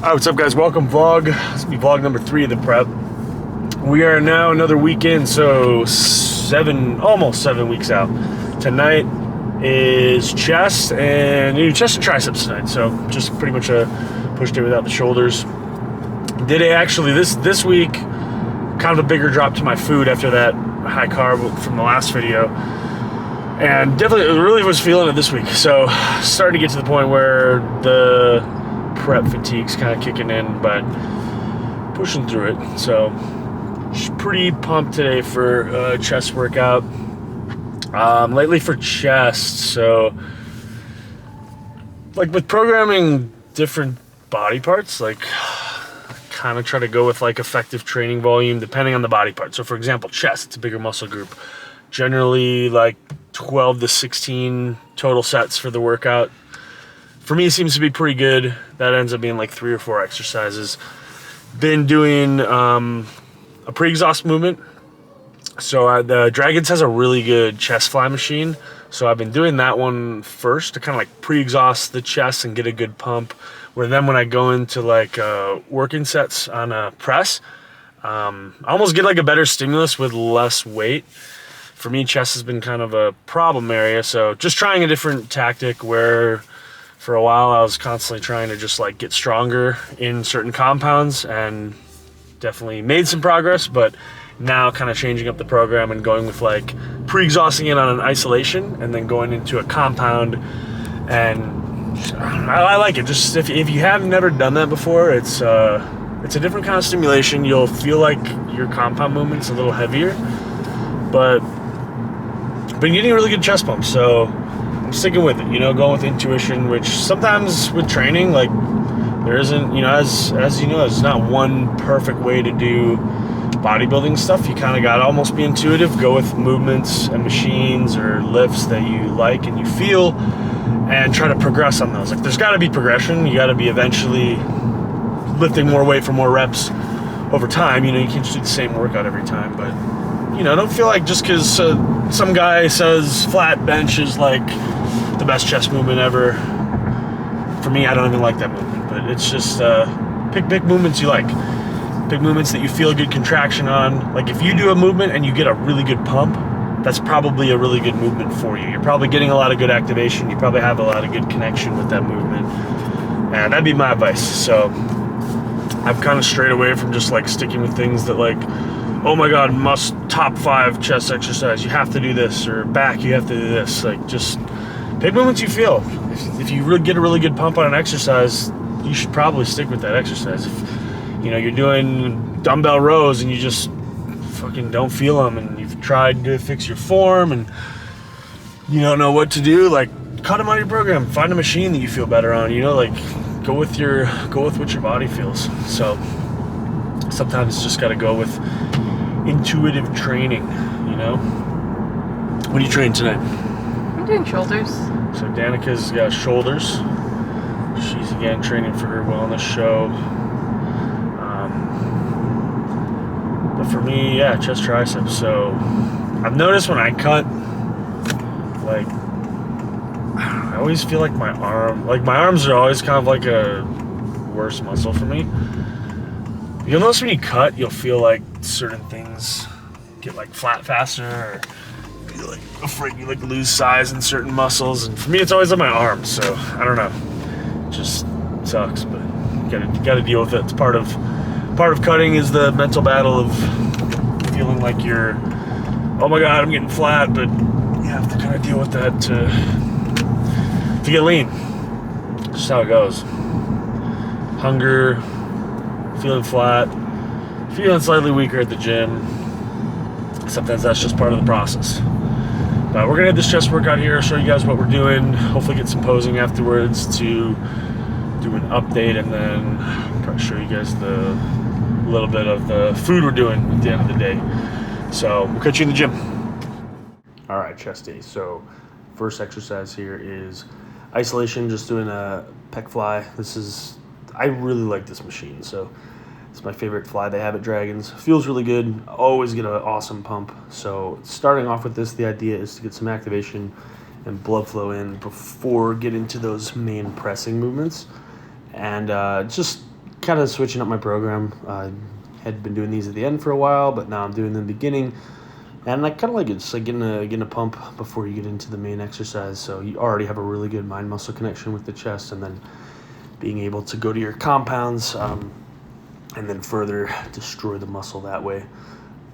Alright, what's up guys? Welcome vlog. This will be vlog number 3 of the prep. We are now another week in, so almost 7 weeks out. Tonight is chest and chest and triceps tonight, so just pretty much a push day without the shoulders. Did it actually this week, kind of a bigger drop to my food after that high carb from the last video. And definitely really was feeling it this week. So starting to get to the point where the prep fatigue's kind of kicking in, but pushing through it. So just pretty pumped today for a chest workout. Lately for chest, so like with programming different body parts, like kind of try to go with like effective training volume depending on the body part. So for example, chest, it's a bigger muscle group. Generally like 12 to 16 total sets for the workout. For me, it seems to be pretty good. That ends up being like 3 or 4 exercises. Been doing a pre-exhaust movement. So the Dragons has a really good chest fly machine. So I've been doing that one first to kind of like pre-exhaust the chest and get a good pump. Where then when I go into like working sets on a press, I almost get like a better stimulus with less weight. For me, chest has been kind of a problem area. So just trying a different tactic where for a while I was constantly trying to just like get stronger in certain compounds and definitely made some progress, but now kind of changing up the program and going with like pre-exhausting it on an isolation and then going into a compound. And I like it. Just if you have never done that before, it's a different kind of stimulation. You'll feel like your compound movement's a little heavier, but been getting a really good chest pump, so I'm sticking with it, going with intuition, which sometimes with training, like there isn't, as you know, there's not one perfect way to do bodybuilding stuff. You kind of got to almost be intuitive, go with movements and machines or lifts that you like and you feel, and try to progress on those. Like there's got to be progression. You got to be eventually lifting more weight for more reps over time. You can't just do the same workout every time, but don't feel like just because some guy says flat bench is like the best chest movement ever. For me, I don't even like that movement, but it's just pick big movements you like. Big movements that you feel a good contraction on. Like if you do a movement and you get a really good pump, that's probably a really good movement for you. You're probably getting a lot of good activation. You probably have a lot of good connection with that movement. And that'd be my advice. So I've kind of strayed away from just like sticking with things that like, oh my God, must top 5 chest exercise. You have to do this, or back, you have to do this. Like just pick movements you feel. If you really get a really good pump on an exercise, you should probably stick with that exercise. If you're doing dumbbell rows and you just fucking don't feel them, and you've tried to fix your form and you don't know what to do, like cut them out of your program. Find a machine that you feel better on. Like go with what your body feels. So sometimes it's just got to go with intuitive training. What are you training tonight? I'm doing shoulders. So Danica's got shoulders. She's again training for her wellness show. But for me, yeah, chest triceps. So I've noticed when I cut, like I always feel like my arms are always kind of like a worse muscle for me. You'll notice when you cut, you'll feel like certain things get like flat faster, or you're like afraid you like lose size in certain muscles. And for me, it's always on my arms. So I don't know, it just sucks, but gotta deal with it. It's part of cutting is the mental battle of feeling like you're, oh my God, I'm getting flat, but you have to kind of deal with that to get lean. Just how it goes. Hunger, feeling flat, feeling slightly weaker at the gym. Sometimes that's just part of the process. But we're gonna have this chest workout here, show you guys what we're doing, hopefully get some posing afterwards to do an update, and then probably show you guys the little bit of the food we're doing at the end of the day. So we'll catch you in the gym. All right, chest day. So first exercise here is isolation, just doing a pec fly. I really like this machine. So it's my favorite fly they have at Dragons. Feels really good. Always get an awesome pump. So starting off with this, the idea is to get some activation and blood flow in before getting to those main pressing movements. And just kind of switching up my program. I had been doing these at the end for a while, but now I'm doing them in the beginning. And I kind of like it. It's like getting a pump before you get into the main exercise. So you already have a really good mind-muscle connection with the chest, and then being able to go to your compounds and then further destroy the muscle that way.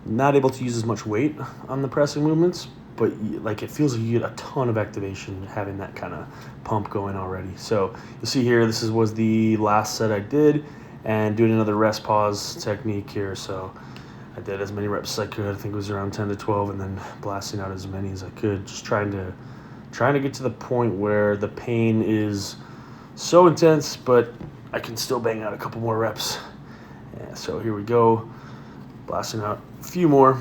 Not able to use as much weight on the pressing movements, but like it feels like you get a ton of activation having that kind of pump going already. So you'll see here, this was the last set I did, and doing another rest pause technique here. So I did as many reps as I could. I think it was around 10 to 12, and then blasting out as many as I could, just trying to get to the point where the pain is so intense, but I can still bang out a couple more reps. Yeah, so here we go, blasting out a few more,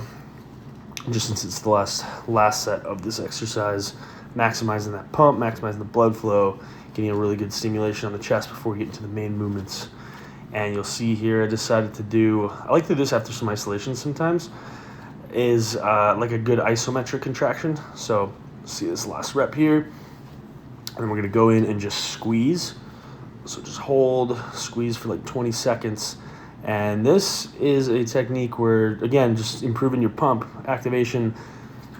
just since it's the last set of this exercise, maximizing that pump, maximizing the blood flow, getting a really good stimulation on the chest before we get into the main movements. And you'll see here I decided to do, I like to do this after some isolation sometimes, is like a good isometric contraction. So see this last rep here, and then we're gonna go in and just squeeze. So just hold, squeeze for like 20 seconds. And this is a technique where, again, just improving your pump, activation,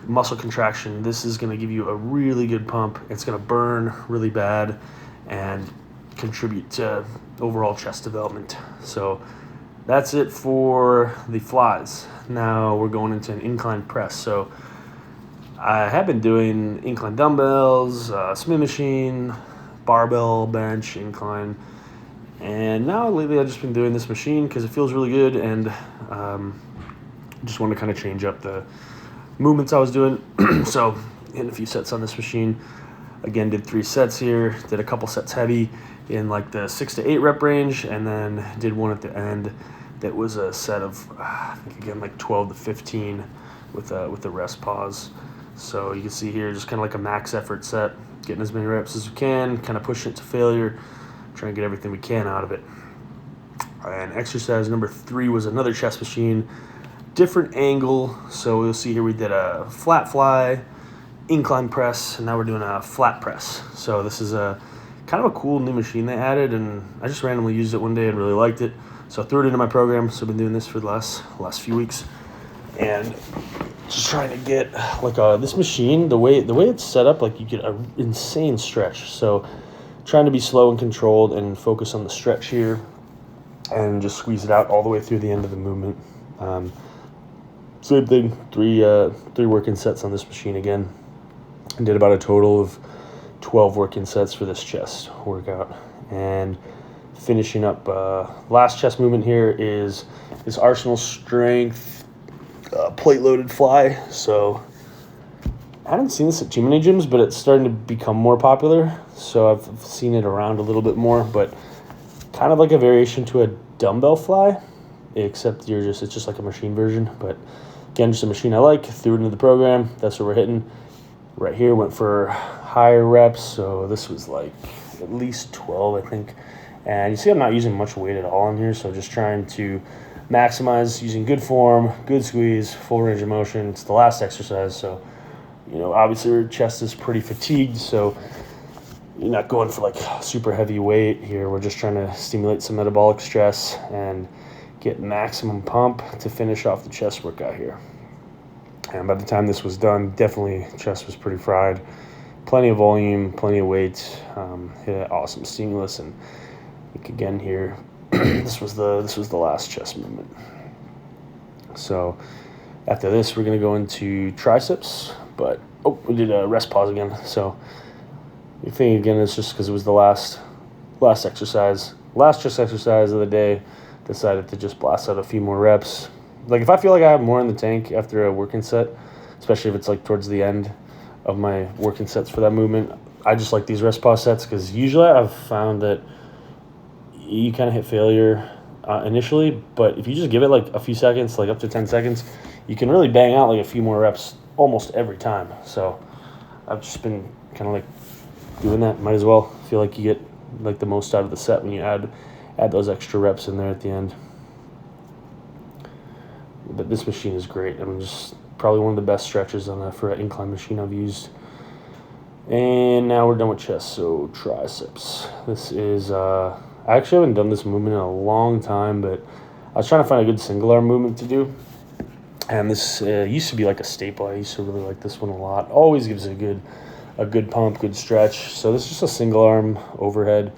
muscle contraction. This is going to give you a really good pump. It's going to burn really bad and contribute to overall chest development. So that's it for the flies. Now we're going into an incline press. So I have been doing incline dumbbells, Smith machine, barbell, bench, incline. And now lately I've just been doing this machine because it feels really good, and just want to kind of change up the movements I was doing. So hitting a few sets on this machine. Again, did 3 sets here, did a couple sets heavy in like the 6 to 8 rep range, and then did one at the end that was a set of I think again like 12 to 15 with the rest pause. So you can see here just kind of like a max effort set, getting as many reps as we can, kind of pushing it to failure, trying to get everything we can out of it. And exercise number 3 was another chest machine, different angle. So you'll see here we did a flat fly, incline press, and now we're doing a flat press. So this is a kind of a cool new machine they added, and I just randomly used it one day and really liked it. So I threw it into my program. So I've been doing this for the last few weeks, and just trying to get like this machine, the way it's set up, like you get an insane stretch. So trying to be slow and controlled and focus on the stretch here and just squeeze it out all the way through the end of the movement. Same thing, three working sets on this machine again. I did about a total of 12 working sets for this chest workout. And finishing up, last chest movement here is this Arsenal Strength plate loaded fly. So I haven't seen this at too many gyms, but it's starting to become more popular. So I've seen it around a little bit more, but kind of like a variation to a dumbbell fly, except it's just like a machine version. But again, just a machine I like, threw it into the program. That's what we're hitting. Right here went for higher reps. So this was like at least 12, I think. And you see I'm not using much weight at all in here. So just trying to maximize using good form, good squeeze, full range of motion. It's the last exercise. So, obviously your chest is pretty fatigued. So you're not going for like super heavy weight here. We're just trying to stimulate some metabolic stress and get maximum pump to finish off the chest workout here. And by the time this was done, definitely chest was pretty fried. Plenty of volume, plenty of weight, hit an awesome stimulus. And I think again here, this was the last chest movement. So after this, we're gonna go into triceps, but we did a rest pause again. So the thing again is just because it was the last exercise, last chest exercise of the day, decided to just blast out a few more reps. Like if I feel like I have more in the tank after a working set, especially if it's like towards the end of my working sets for that movement, I just like these rest pause sets because usually I've found that you kind of hit failure initially, but if you just give it like a few seconds, like up to 10 seconds, you can really bang out like a few more reps almost every time. So I've just been kind of like doing that. Might as well. Feel like you get like the most out of the set when you add those extra reps in there at the end. But this machine is great. I'm just probably one of the best stretches for an incline machine I've used. And now we're done with chest, so triceps. This is I actually haven't done this movement in a long time, but I was trying to find a good single arm movement to do. And this used to be like a staple. I used to really like this one a lot. Always gives a good pump, good stretch. So this is just a single arm overhead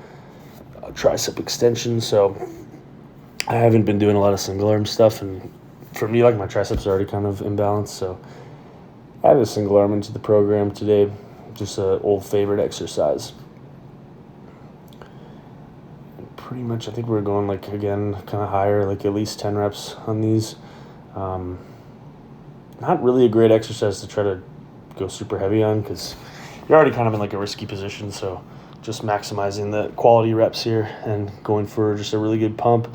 tricep extension. So I haven't been doing a lot of single arm stuff, and for me, like, my triceps are already kind of imbalanced. So I added a single arm into the program today. Just an old favorite exercise. And pretty much, I think we're going, like, again, kind of higher, like at least 10 reps on these. Not really a great exercise to try to go super heavy on, because you're already kind of in like a risky position. So just maximizing the quality reps here and going for just a really good pump.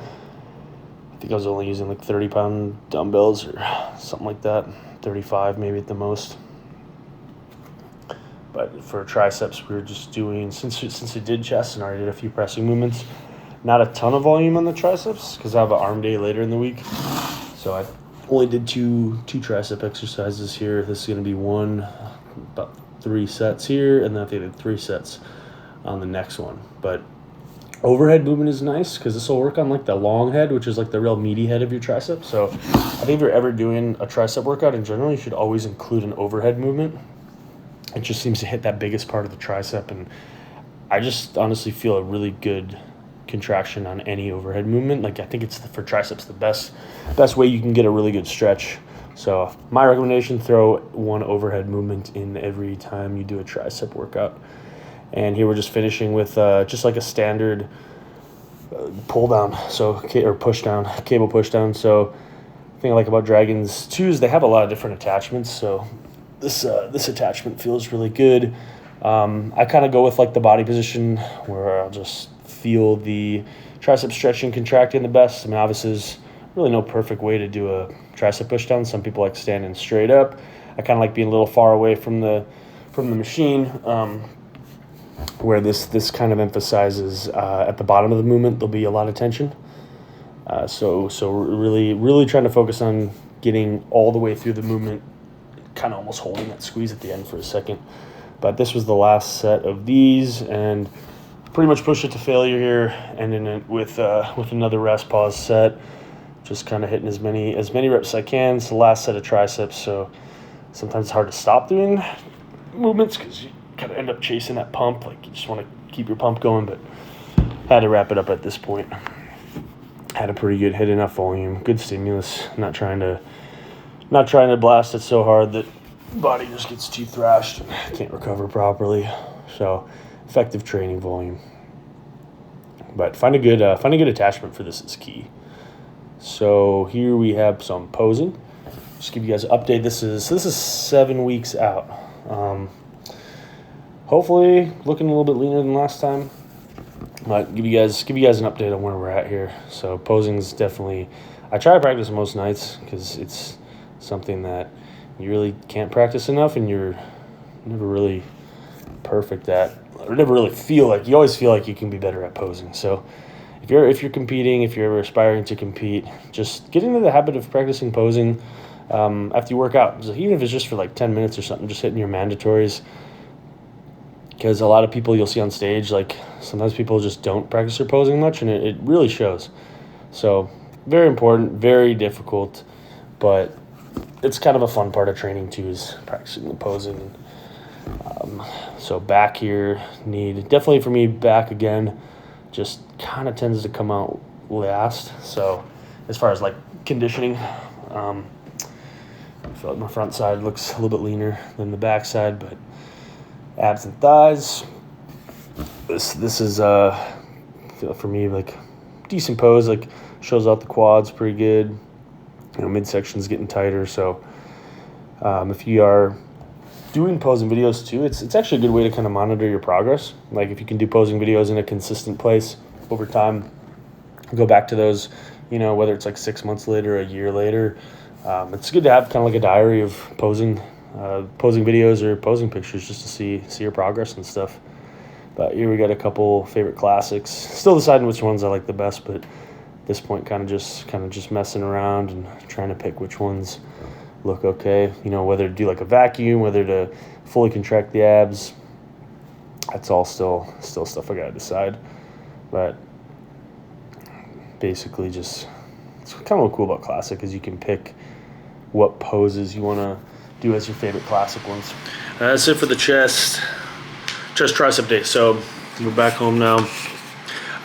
I think I was only using like 30-pound dumbbells or something like that, 35 maybe at the most. But for triceps, we were just doing, since we did chest and already did a few pressing movements, not a ton of volume on the triceps because I have an arm day later in the week. So I only did two tricep exercises here. This is going to be about 3 sets here, and then I think I did 3 sets on the next one. But overhead movement is nice because this will work on like the long head, which is like the real meaty head of your tricep. So I think if you're ever doing a tricep workout in general, you should always include an overhead movement. It just seems to hit that biggest part of the tricep, and I just honestly feel a really good contraction on any overhead movement. Like, I think it's for triceps the best way you can get a really good stretch. So my recommendation, throw one overhead movement in every time you do a tricep workout. And here we're just finishing with just like a standard pull down, or push down, cable push down. So the thing I like about Dragons 2 is they have a lot of different attachments. So this attachment feels really good. I kind of go with like the body position where I'll just feel the tricep stretching, contracting the best. I mean, obviously there's really no perfect way to do a tricep push down. Some people like standing straight up. I kind of like being a little far away from the machine, where this kind of emphasizes at the bottom of the movement there'll be a lot of tension. So really trying to focus on getting all the way through the movement, kind of almost holding that squeeze at the end for a second. But this was the last set of these, and pretty much pushed it to failure here, ending it with another rest pause set. Just kind of hitting as many reps as I can. It's the last set of triceps, so sometimes it's hard to stop doing movements because you kind of end up chasing that pump. Like, you just want to keep your pump going, but had to wrap it up at this point. Had a pretty good hit, enough volume, good stimulus. Not trying to blast it so hard that body just gets too thrashed and can't recover properly. So effective training volume. But find a good attachment for this is key. So here we have some posing. Just give you guys an update. This is 7 weeks out. Hopefully looking a little bit leaner than last time. But give you guys an update on where we're at here. So posing is definitely, I try to practice most nights because it's something that you really can't practice enough, and you're never really perfect at, or never really feel like, you always feel like you can be better at posing. So if you're competing, if you're ever aspiring to compete, just get into the habit of practicing posing after you work out. So even if it's just for like 10 minutes or something, just hitting your mandatories. Because a lot of people you'll see on stage, like sometimes people just don't practice their posing much, and it really shows. So very important, very difficult, but it's kind of a fun part of training too, is practicing the posing. So back here, definitely for me, back again, just kind of tends to come out last. So as far as like conditioning, I feel like my front side looks a little bit leaner than the back side, but abs and thighs, this is for me like decent pose, like shows out the quads pretty good. Midsection's getting tighter. So if you are doing posing videos too, it's actually a good way to kind of monitor your progress. Like, if you can do posing videos in a consistent place over time, go back to those, whether it's like 6 months later, a year later, it's good to have kind of like a diary of posing videos or posing pictures, just to see your progress and stuff. But here we got a couple favorite classics. Still deciding which ones I like the best, but at this point kind of just messing around and trying to pick which ones look okay. Whether to do like a vacuum, whether to fully contract the abs. That's all still stuff I gotta decide. But basically just, it's kind of cool about Classic is you can pick what poses you want to do as your favorite Classic ones. That's it for the chest tricep day. So we're back home now.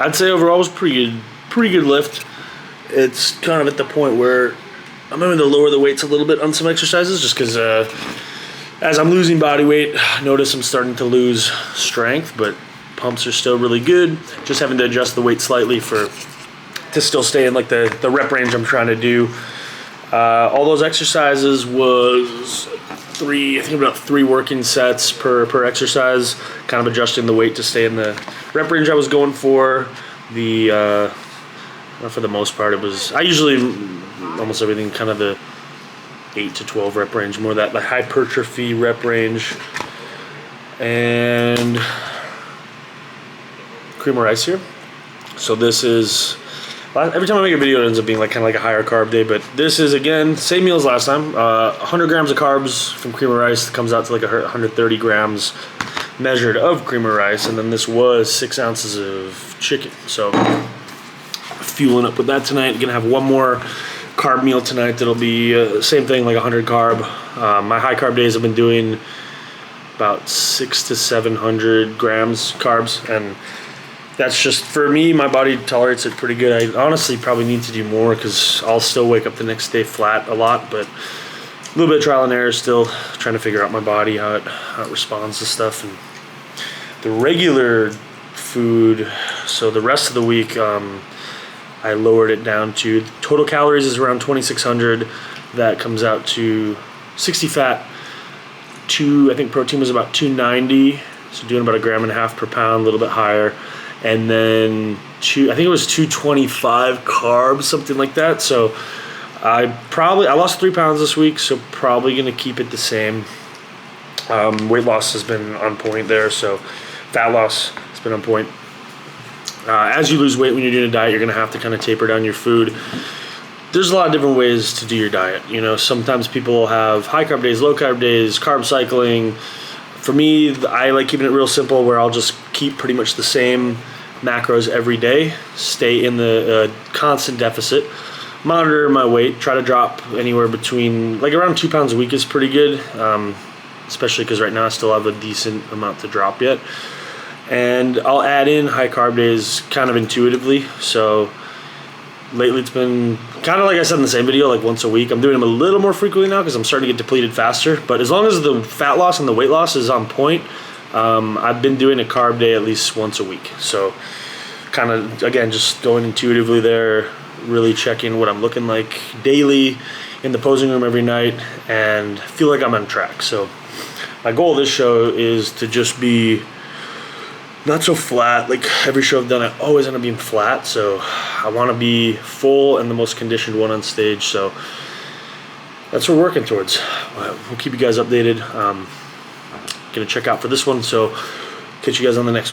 I'd say overall was pretty good lift. It's kind of at the point where I'm having to lower the weights a little bit on some exercises just because as I'm losing body weight, I notice I'm starting to lose strength, but pumps are still really good. Just having to adjust the weight slightly to still stay in like the rep range I'm trying to do. All those exercises was about three working sets per exercise, kind of adjusting the weight to stay in the rep range I was going for. For the most part, I usually almost everything kind of the 8 to 12 rep range, more that the hypertrophy rep range. And cream of rice here. So this is, every time I make a video it ends up being like kind of like a higher carb day, but this is again same meal as last time. 100 grams of carbs from cream of rice comes out to like 130 grams measured of cream of rice, and then this was 6 ounces of chicken. So fueling up with that tonight. Gonna have one more carb meal tonight that'll be same thing, like 100 carb. My high carb days I've been doing about 600 to 700 grams carbs, and that's just, for me, my body tolerates it pretty good. I honestly probably need to do more because I'll still wake up the next day flat a lot, but a little bit of trial and error still, trying to figure out my body, how it responds to stuff. And the regular food, so the rest of the week, I lowered it down to, total calories is around 2,600. That comes out to 60 fat, I think protein was about 290, so doing about 1.5 grams per pound, a little bit higher. And then I think it was 225 carbs, something like that. So I lost 3 pounds this week, so probably gonna keep it the same. Weight loss has been on point there, so fat loss has been on point. As you lose weight when you're doing a diet, you're gonna have to kind of taper down your food. There's a lot of different ways to do your diet. You know, sometimes people will have high carb days, low carb days, carb cycling. For me, I like keeping it real simple, where I'll just keep pretty much the same macros every day, stay in the constant deficit, monitor my weight, try to drop anywhere between, like around 2 pounds a week is pretty good, especially because right now I still have a decent amount to drop yet. And I'll add in high carb days kind of intuitively. So lately it's been kind of like I said in the same video, like once a week. I'm doing them a little more frequently now because I'm starting to get depleted faster. But as long as the fat loss and the weight loss is on point, I've been doing a carb day at least once a week. So kind of, again, just going intuitively there, really checking what I'm looking like daily in the posing room every night, and feel like I'm on track. So my goal of this show is to just be not so flat. Like every show I've done, I always end up being flat. So I want to be full and the most conditioned one on stage. So that's what we're working towards. We'll keep you guys updated. Gonna check out for this one. So catch you guys on the next one.